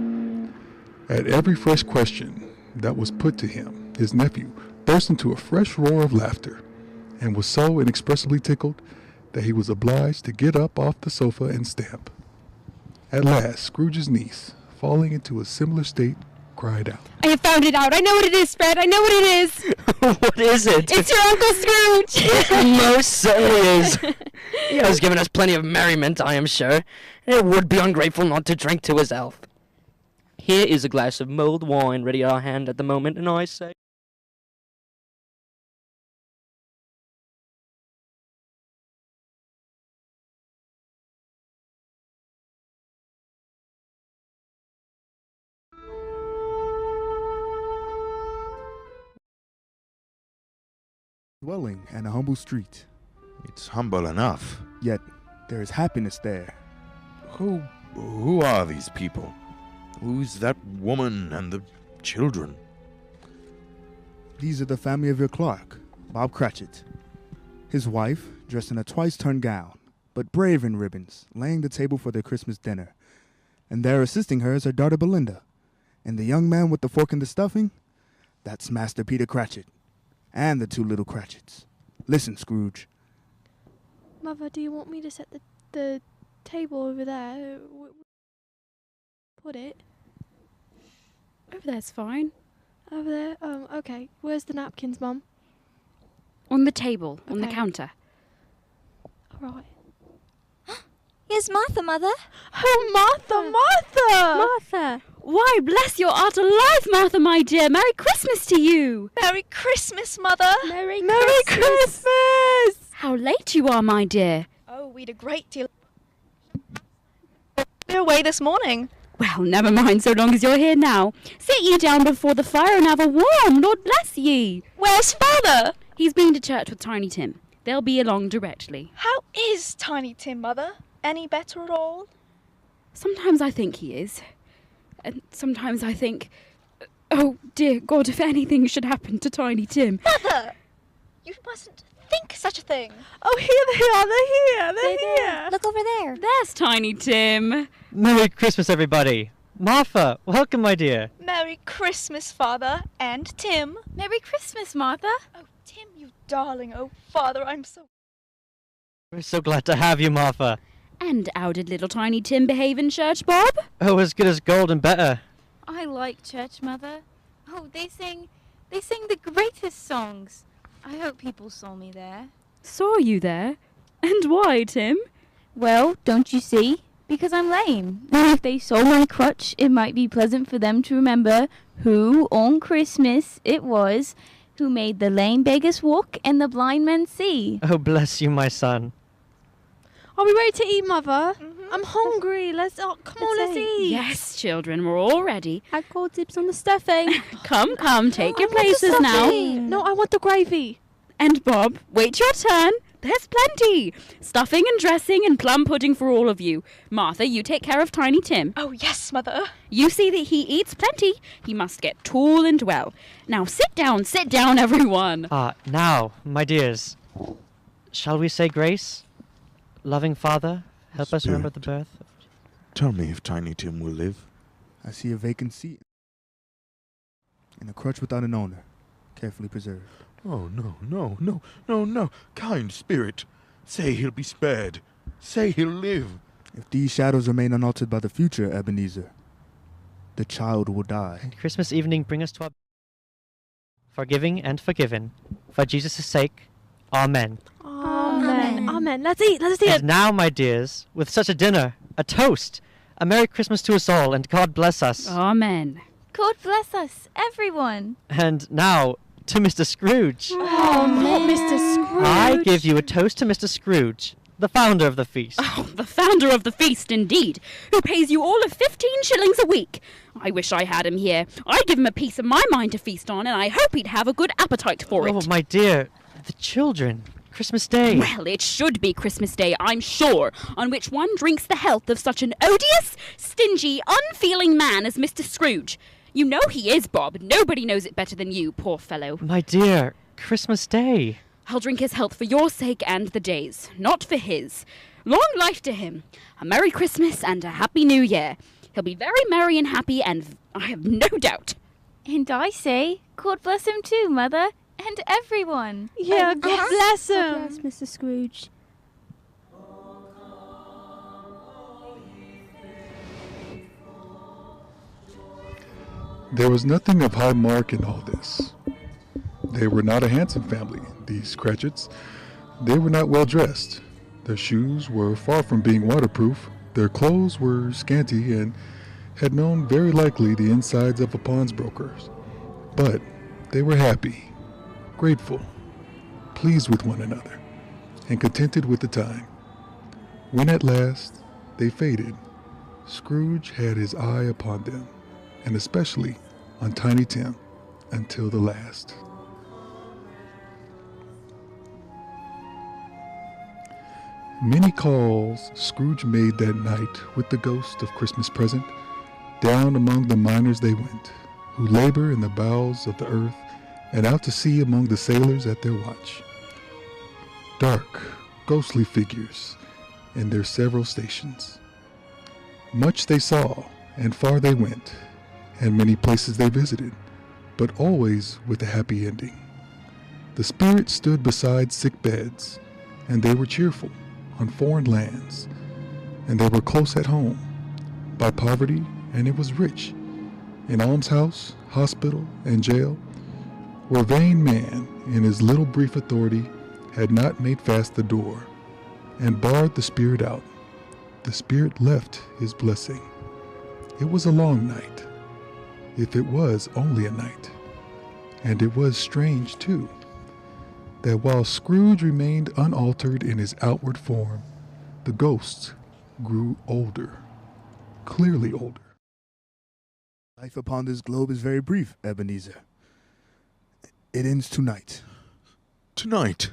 At every fresh question that was put to him, his nephew burst into a fresh roar of laughter, and was so inexpressibly tickled that he was obliged to get up off the sofa and stamp. At last, Scrooge's niece, falling into a similar state, cried out, I have found it out. I know what it is, Fred. I know what it is. What is it? It's your Uncle Scrooge. It most certainly is. He has given us plenty of merriment, I am sure. It would be ungrateful not to drink to his health. Here is a glass of mulled wine ready at our hand at the moment, and I say... Dwelling and a humble street. It's humble enough. Yet there is happiness there. Who are these people? Who's that woman and the children? These are the family of your clerk, Bob Cratchit. His wife, dressed in a twice-turned gown, but brave in ribbons, laying the table for their Christmas dinner. And there assisting her is her daughter Belinda. And the young man with the fork and the stuffing? That's Master Peter Cratchit. And the 2 little Cratchits. Listen, Scrooge. Mother, do you want me to set the table over there? Put it over there's fine. Over there? Okay. Where's the napkins, Mum? On the table, on the counter. All right. Here's Martha, Mother. Oh, Martha, Martha! Martha! Why, bless your heart alive, Martha, my dear. Merry Christmas to you. Merry Christmas, Mother. Merry Christmas. How late you are, my dear. Oh, we'd a great deal. We're away this morning. Well, never mind so long as you're here now. Sit ye down before the fire and have a warm, Lord bless ye. Where's Father? He's been to church with Tiny Tim. They'll be along directly. How is Tiny Tim, Mother? Any better at all? Sometimes I think he is. And sometimes I think, oh dear God, if anything should happen to Tiny Tim. Mother! You mustn't think such a thing. Oh, here they are. They're here. Look over there. There's Tiny Tim. Merry Christmas, everybody. Martha, welcome, my dear. Merry Christmas, Father and Tim. Merry Christmas, Martha. Oh, Tim, you darling. Oh, Father, I'm so... We're so glad to have you, Martha. And how did little Tiny Tim behave in church, Bob? Oh, as good as gold and better. I like church, Mother. Oh, they sing the greatest songs. I hope people saw me there. Saw you there? And why, Tim? Well, don't you see? Because I'm lame. And if they saw my crutch, it might be pleasant for them to remember who, on Christmas, it was who made the lame beggars walk and the blind men see. Oh, bless you, my son. Are we ready to eat, Mother? I'm hungry. Come on, let's eat. Yes, children, we're all ready. I call dibs on the stuffing. Come, take your places now. No, I want the gravy. And Bob, wait your turn. There's plenty. Stuffing and dressing and plum pudding for all of you. Martha, you take care of Tiny Tim. Oh, yes, Mother. You see that he eats plenty. He must get tall and well. Now sit down, everyone. Now, my dears, shall we say grace? Loving Father, help us remember the birth. Tell me if Tiny Tim will live. I see a vacant seat and a crutch without an owner, carefully preserved. Oh, no. Kind spirit, say he'll be spared. Say he'll live. If these shadows remain unaltered by the future, Ebenezer, the child will die. And Christmas evening bring us to our... Forgiving and forgiven. For Jesus' sake, Amen. Amen. Let's eat. And now, my dears, with such a dinner, a toast, a Merry Christmas to us all, and God bless us. Amen. God bless us, everyone. And now, to Mr. Scrooge. Oh, not Mr. Scrooge. I give you a toast to Mr. Scrooge, the founder of the feast. Oh, the founder of the feast, indeed, who pays you all of 15 shillings a week. I wish I had him here. I'd give him a piece of my mind to feast on, and I hope he'd have a good appetite for it. Oh, my dear, the children. Christmas Day. Well, it should be Christmas Day, I'm sure, on which one drinks the health of such an odious, stingy, unfeeling man as Mr. Scrooge. You know he is, Bob. Nobody knows it better than you, poor fellow. My dear, Christmas Day. I'll drink his health for your sake and the day's, not for his. Long life to him. A Merry Christmas and a Happy New Year. He'll be very merry and happy, and I have no doubt. And I say, God bless him too, Mother. And everyone. Yeah, God bless him. God bless Mr. Scrooge. There was nothing of high mark in all this. They were not a handsome family, these Cratchits. They were not well dressed. Their shoes were far from being waterproof. Their clothes were scanty and had known very likely the insides of a pawnbroker's. But they were happy, grateful, pleased with one another, and contented with the time. When at last they faded, Scrooge had his eye upon them, and especially on Tiny Tim, until the last. Many calls Scrooge made that night with the ghost of Christmas present. Down among the miners they went, who labor in the bowels of the earth, and out to sea among the sailors at their watch. Dark, ghostly figures in their several stations. Much they saw, and far they went, and many places they visited, but always with a happy ending. The spirits stood beside sick beds, and they were cheerful on foreign lands, and they were close at home, by poverty, and it was rich, in almshouse, hospital, and jail, where vain man, in his little brief authority, had not made fast the door, and barred the spirit out. The spirit left his blessing. It was a long night, if it was only a night. And it was strange, too, that while Scrooge remained unaltered in his outward form, the ghost grew older, clearly older. Life upon this globe is very brief, Ebenezer. It ends tonight. Tonight?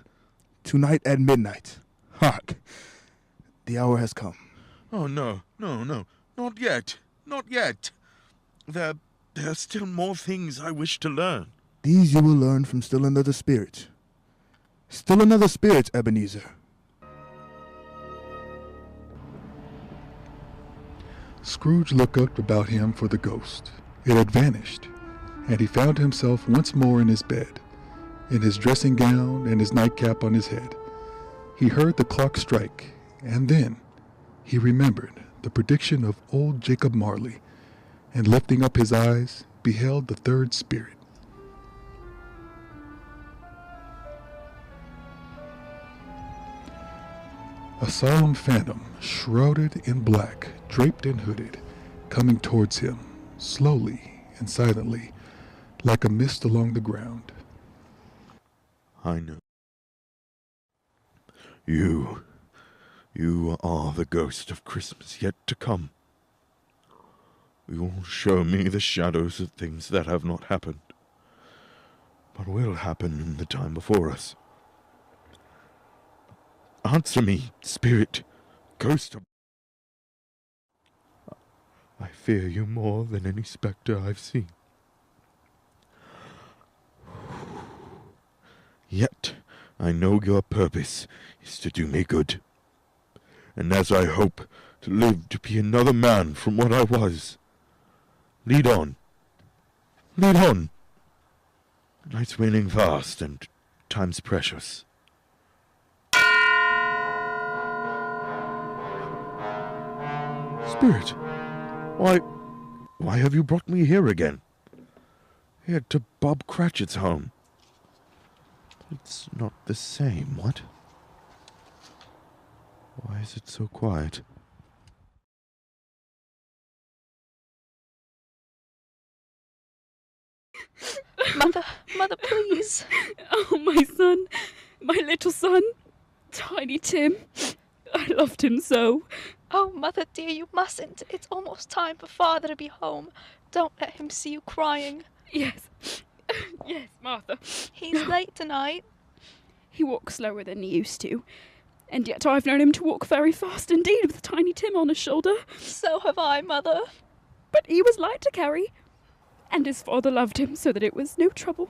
Tonight at midnight. Hark! The hour has come. Oh, no. Not yet. There are still more things I wish to learn. These you will learn from still another spirit. Still another spirit, Ebenezer. Scrooge looked up about him for the ghost. It had vanished, and he found himself once more in his bed, in his dressing gown and his nightcap on his head. He heard the clock strike, and then he remembered the prediction of old Jacob Marley, and lifting up his eyes, beheld the third spirit. A solemn phantom, shrouded in black, draped and hooded, coming towards him, slowly and silently, like a mist along the ground. I know. You are the ghost of Christmas yet to come. You will show me the shadows of things that have not happened, but will happen in the time before us. Answer me, spirit, ghost of... I fear you more than any spectre I've seen. Yet I know your purpose is to do me good, and as I hope to live to be another man from what I was, lead on, lead on. Night's waning fast and time's precious. Spirit, why have you brought me here again? Here to Bob Cratchit's home. It's not the same, what? Why is it so quiet? Mother, please. Oh, my son, my little son, Tiny Tim. I loved him so. Oh, Mother dear, you mustn't. It's almost time for Father to be home. Don't let him see you crying. Yes. Yes, Martha. He's late tonight. He walks slower than he used to. And yet I've known him to walk very fast indeed with Tiny Tim on his shoulder. So have I, Mother. But he was light to carry. And his father loved him so that it was no trouble.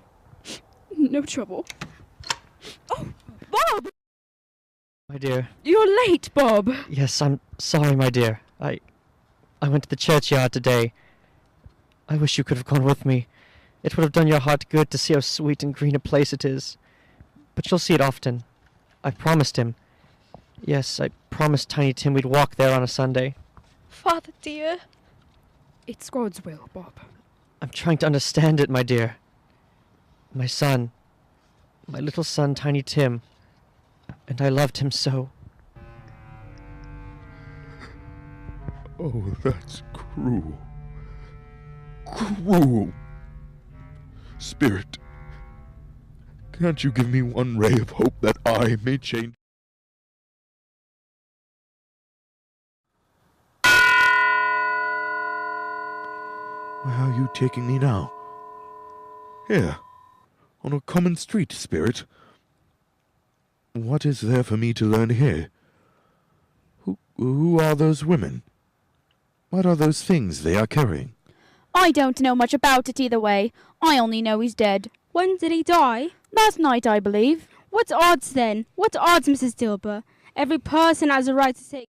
No trouble. Oh, Bob! My dear. You're late, Bob. Yes, I'm sorry, my dear. I went to the churchyard today. I wish you could have gone with me. It would have done your heart good to see how sweet and green a place it is. But you'll see it often. I promised him. Yes, I promised Tiny Tim we'd walk there on a Sunday. Father dear. It's God's will, Bob. I'm trying to understand it, my dear. My son. My little son, Tiny Tim. And I loved him so. Oh, that's cruel. Cruel. Spirit, can't you give me one ray of hope that I may change? Where are you taking me now? Here, on a common street, Spirit. What is there for me to learn here? Who are those women? What are those things they are carrying? I don't know much about it either way. I only know he's dead. When did he die? Last night, I believe. What odds then? What odds, Mrs. Dilber? Every person has a right to say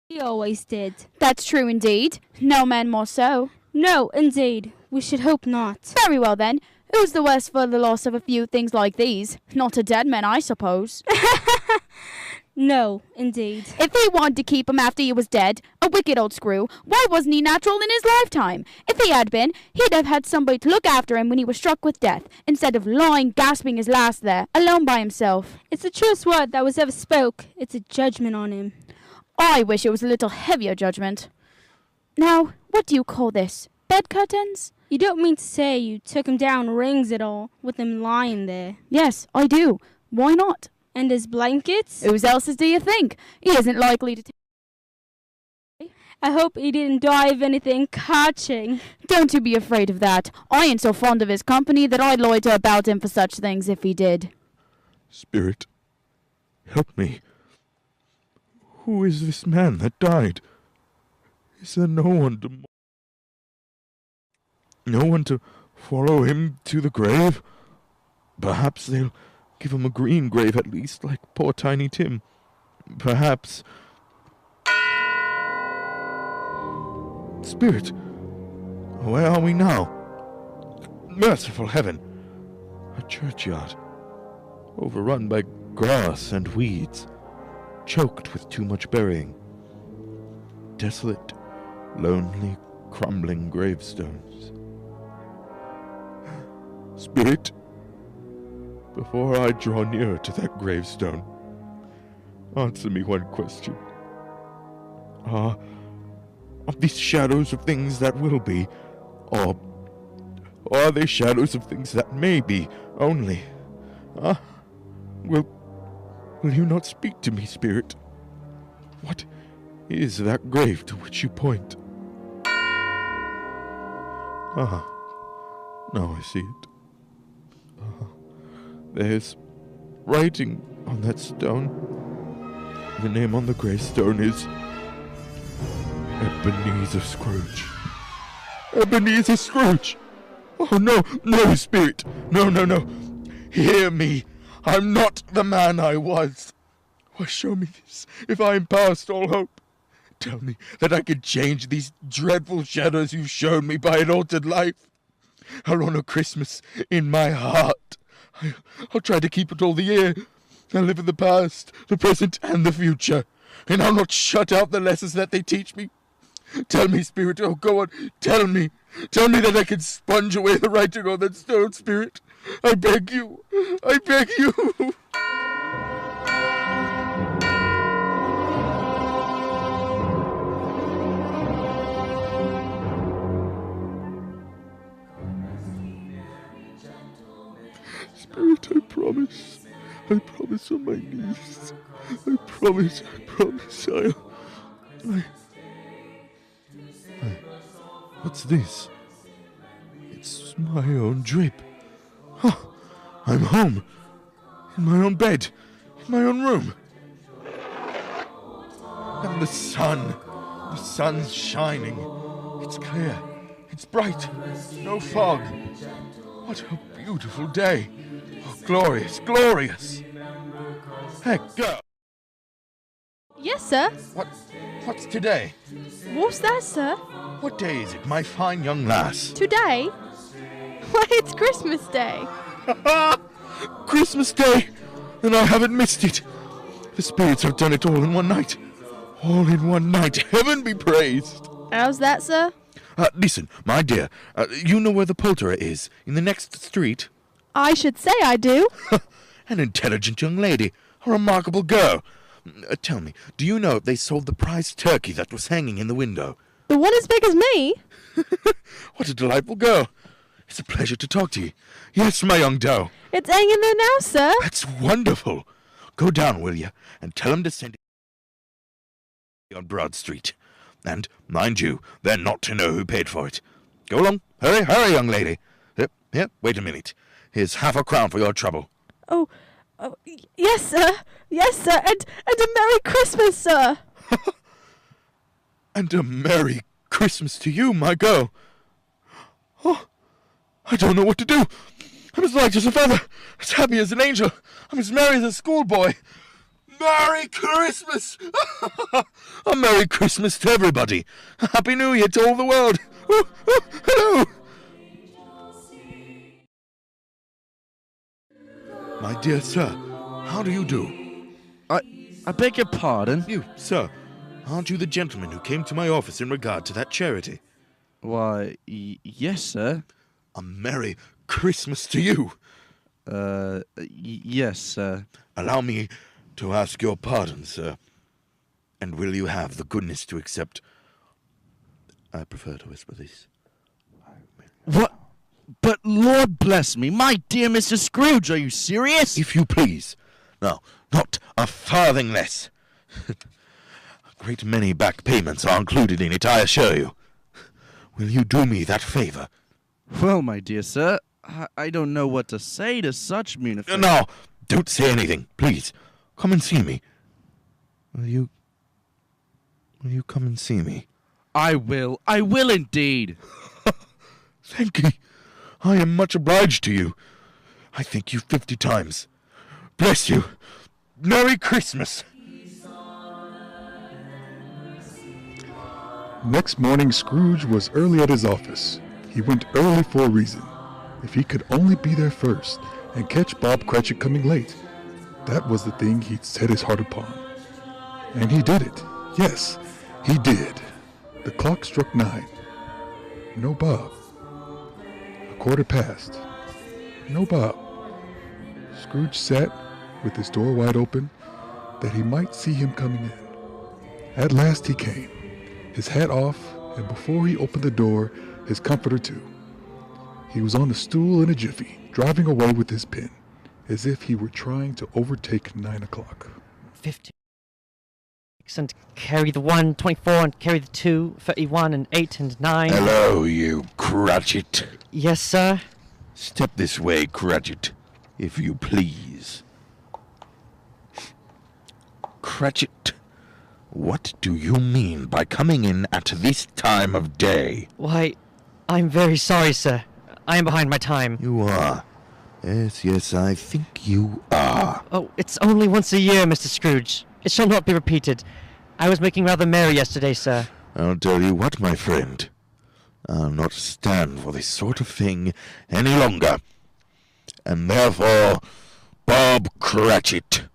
he always did. That's true indeed. No man more so. No, indeed. We should hope not. Very well then. Who's the worse for the loss of a few things like these? Not a dead man, I suppose. No, indeed. If he wanted to keep him after he was dead, a wicked old screw, why wasn't he natural in his lifetime? If he had been, he'd have had somebody to look after him when he was struck with death, instead of lying gasping his last there, alone by himself. It's the truest word that was ever spoke. It's a judgment on him. I wish it was a little heavier judgment. Now, what do you call this? Bed curtains? You don't mean to say you took him down rings at all, with him lying there? Yes, I do. Why not? And his blankets? Whose else's do you think? He isn't likely to I hope he didn't die of anything catching. Don't you be afraid of that. I ain't so fond of his company that I'd loiter about him for such things if he did. Spirit, help me. Who is this man that died? Is there no one to follow him to the grave? Perhaps they'll give him a green grave at least, like poor Tiny Tim. Perhaps... Spirit, where are we now? Merciful heaven! A churchyard, overrun by grass and weeds, choked with too much burying. Desolate, lonely, crumbling gravestones. Spirit, before I draw nearer to that gravestone, answer me one question. Are these shadows of things that will be, or are they shadows of things that may be only? Will you not speak to me, Spirit? What is that grave to which you point? Now I see it. There's writing on that stone. The name on the gravestone is Ebenezer Scrooge. Ebenezer Scrooge! Oh, no, Spirit! No! Hear me! I'm not the man I was! Why, show me this, if I'm past all hope. Tell me that I can change these dreadful shadows you've shown me by an altered life. I'll honor Christmas in my heart. I'll try to keep it all the year. I'll live in the past, the present, and the future. And I'll not shut out the lessons that they teach me. Tell me, Spirit, oh, go on, tell me. Tell me that I can sponge away the writing on that stone, Spirit. I beg you. Spirit, I promise on my knees. I promise. What's this? It's my own drip. I'm home. In my own bed. In my own room. And the sun's shining. It's clear. It's bright. No fog. What a beautiful day. Oh, glorious. Hey, girl. Yes, sir. What's today? What's that, sir? What day is it, my fine young lass? Today? Why, it's Christmas Day. Christmas Day! And I haven't missed it. The spirits have done it all in one night. All in one night. Heaven be praised. How's that, sir? Listen, my dear. You know where the poulterer is? In the next street? I should say I do. An intelligent young lady. A remarkable girl. Tell me, do you know if they sold the prize turkey that was hanging in the window? The one as big as me? What a delightful girl. It's a pleasure to talk to you. Yes, my young doe. It's hanging there now, sir. That's wonderful. Go down, will you, and tell them to send it on Broad Street. And, mind you, they're not to know who paid for it. Go along. Hurry, young lady. Here, wait a minute. Here's £50 for your trouble. Oh, yes, sir. Yes, sir. And a Merry Christmas, sir. And a Merry Christmas to you, my girl. Oh, I don't know what to do. I'm as light as a feather, as happy as an angel. I'm as merry as a schoolboy. Merry Christmas! A Merry Christmas to everybody. A Happy New Year to all the world. Hello! My dear sir, how do you do? I beg your pardon? You, sir, aren't you the gentleman who came to my office in regard to that charity? Why, yes, sir. A Merry Christmas to you. Yes, sir. Allow me to ask your pardon, sir. And will you have the goodness to accept... I prefer to whisper this. What? But Lord bless me, my dear Mr. Scrooge, are you serious? If you please. No, not a farthing less. A great many back payments are included in it, I assure you. Will you do me that favor? Well, my dear sir, I don't know what to say to such munificence. No, don't say anything, please. Come and see me. Will you come and see me? I will indeed. Thank you. I am much obliged to you. I thank you 50 times. Bless you. Merry Christmas. Next morning, Scrooge was early at his office. He went early for a reason. If he could only be there first, and catch Bob Cratchit coming late. That was the thing he'd set his heart upon. And he did it. Yes, he did. The clock struck 9. No Bob. A quarter past. No Bob. Scrooge sat with his door wide open that he might see him coming in. At last he came, his hat off, and before he opened the door, his comforter too. He was on the stool in a jiffy, driving away with his pen, as if he were trying to overtake 9 o'clock. 50. And carry the 1, 24, and carry the 2, 31, and 8, and 9. Hello, you Cratchit. Yes, sir? Step this way, Cratchit, if you please. Cratchit, what do you mean by coming in at this time of day? Why, I'm very sorry, sir. I am behind my time. You are. Yes, I think you are. Oh, it's only once a year, Mr. Scrooge. It shall not be repeated. I was making rather merry yesterday, sir. I'll tell you what, my friend. I'll not stand for this sort of thing any longer. And therefore, Bob Cratchit,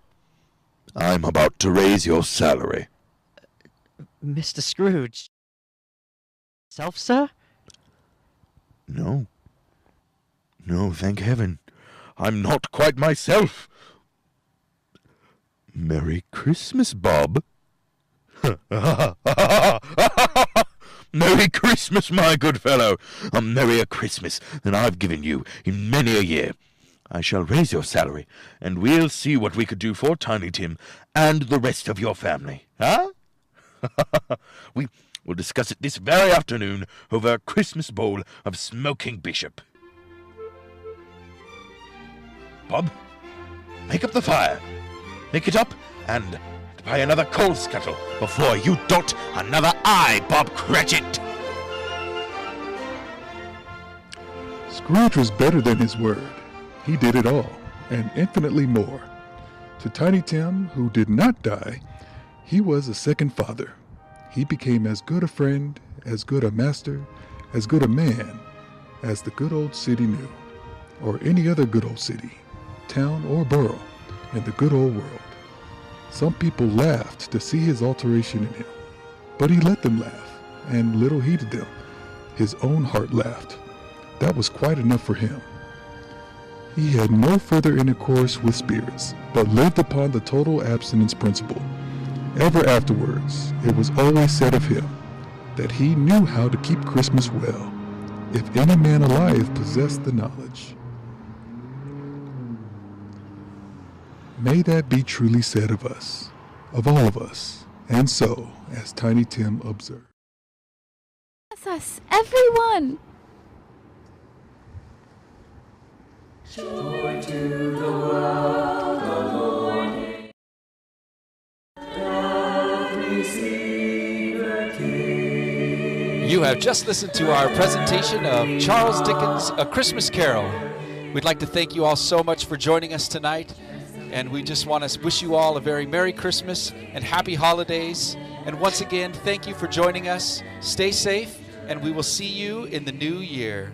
I'm about to raise your salary. Mr. Scrooge? Self, sir? No. No, thank heaven. I'm not quite myself. Merry Christmas, Bob. Merry Christmas, my good fellow. A merrier Christmas than I've given you in many a year. I shall raise your salary, and we'll see what we could do for Tiny Tim and the rest of your family. Huh? We will discuss it this very afternoon over a Christmas bowl of smoking bishop. Bob, make up the fire. Make it up and buy another coal scuttle before you dot another I, Bob Cratchit. Scrooge was better than his word. He did it all, and infinitely more. To Tiny Tim, who did not die, he was a second father. He became as good a friend, as good a master, as good a man, as the good old city knew, or any other good old city, town, or borough in the good old world. Some people laughed to see his alteration in him, but he let them laugh, and little heeded them. His own heart laughed. That was quite enough for him. He had no further intercourse with spirits, but lived upon the total abstinence principle. Ever afterwards, it was always said of him that he knew how to keep Christmas well, if any man alive possessed the knowledge. May that be truly said of us, of all of us, and so, as Tiny Tim observed. That's us, everyone! Joy to the world, the Lord doth receive a King. You have just listened to our presentation of Charles Dickens' A Christmas Carol. We'd like to thank you all so much for joining us tonight, and we just want to wish you all a very Merry Christmas and Happy Holidays. And once again, thank you for joining us. Stay safe, and we will see you in the new year.